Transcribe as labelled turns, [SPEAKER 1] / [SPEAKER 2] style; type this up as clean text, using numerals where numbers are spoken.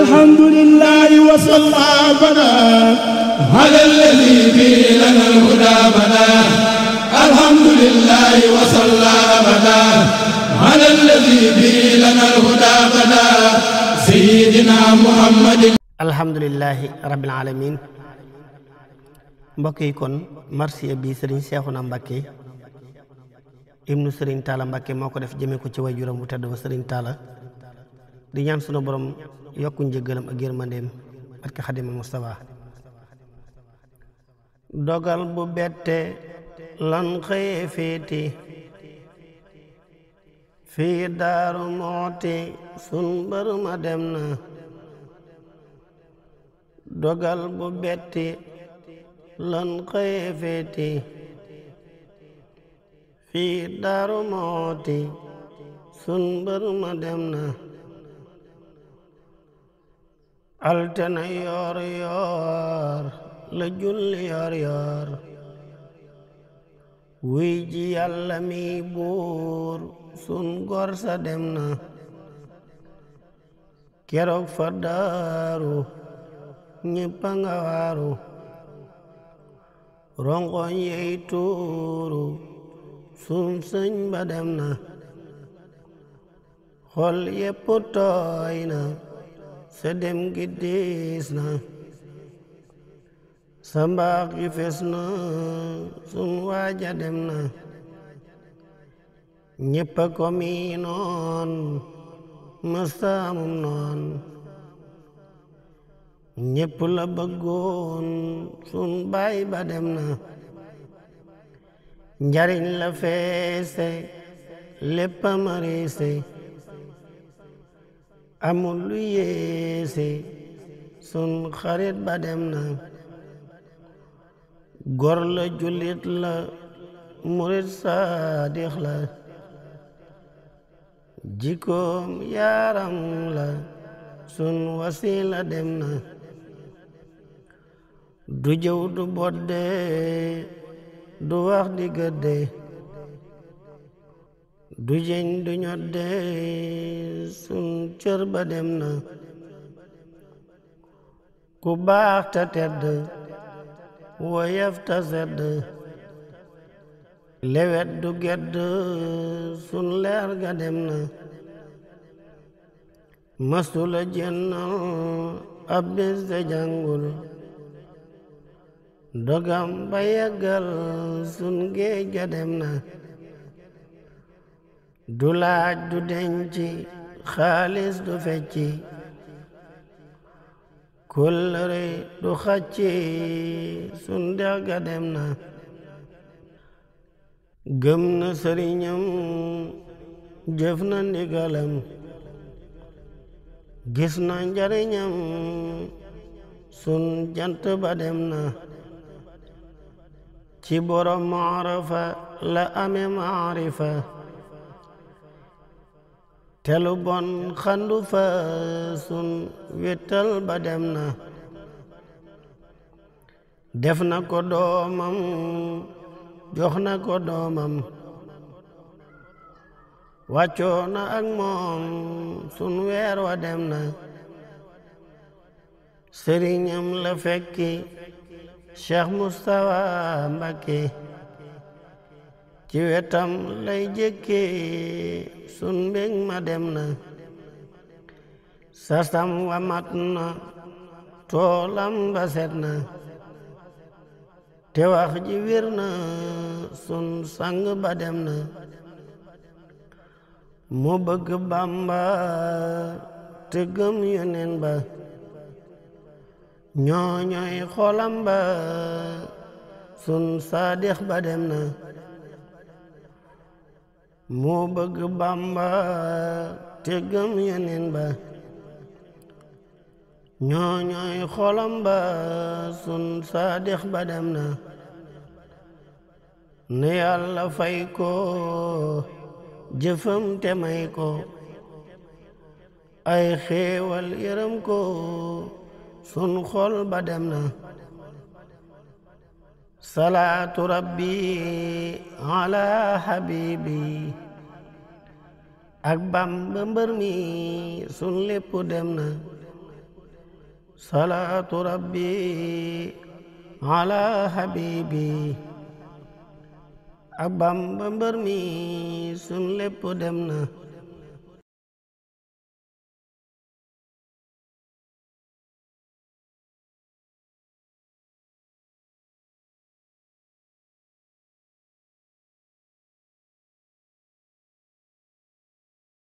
[SPEAKER 1] الحمد لله وصلى بنا على الذي به لنا الهدى بنا الحمد لله وصلى بنا على الذي به لنا الهدى بنا سيدنا محمد.
[SPEAKER 2] alhamdulillahi rabbil alamin. mbokk yi kon marsiya bi Serigne Cheikhouna Mbacké ibnu Serigne Talla Mbacké moo ko def jëmee ko ci waajuram bu tedd ba Serigne Talla di ñaan sunu borom yokku njëggalam ak yërmandeem barke Xaadimal Mustafa. dogal bu bette lan xëye féeti fii Daaru Muxti sun mbër ma dem na. dogal bu betti lan xëye féeti fii Daaru Muxti sun mbër ma dem na. altena yoor yoor la julli yoor yoor wuy ji Yàlla mi buur sun gor sa dem na. keroog fa Daaru ñépp a nga waaru rongoñ yey tuuru sun sëñ ba dem na. xol yépp tooy na sa dem gi diis na sa mbaax gi fes na sun waaja dem na. ñépp a ko miinoon mëstaamum noon ñépp la bëggoon sun baay ba dem na. njariñ la feese lépp a mariise amul lu yeese sun xarit ba dem na. gor la jullit la murit saadix la jikkoom yaaram la sun wasila dem na. du jëw du bodde du wax di gëdde du jeñ du ñodde sun cër ba dem na. ku baax ta tedd woyef ta sedd lewet du gedd sun leer ga dem na. masula jennal ab bis de jàngul dogam ba yeggal sun géej ga dem na. du laaj du denci xaalis du fecci kóllëre du xacci sun dex ga dem na. gëm na sëriñam jëf na ndigalam gis na njariñam sun jant ba dem na. ci borom maarifa la ame maarifa te lu bon xandu fa sun wéttal ba dem na. def na ko doomam jox na ko doomam wàccoo na ak moom sun weer wa dem na. sëriñam la fekki Cheikh Moustapha Mbacké ci wetam lay jëkke sun mbég ma dem na. sasam wa mat na toolam ba set na te wax ji wir na sun sang ba dem na. mu bëgg Bamba te gëm Yonent ba ñooñooy xolam ba sun saadix ba dem na. mu bëgg Bamba te gëm Yonent ba ñooñooy xolam ba sun saadix ba dem na. ne Yàlla fay ko jëfam te may ko ay xéewal yërëm ko sun xol ba dem na. salaatu rabbi ala habibi ak Bamba mbër mi sun lépp dem na. salaatu rabbi ala habibi ak Bamba mbër mi sun lépp dem na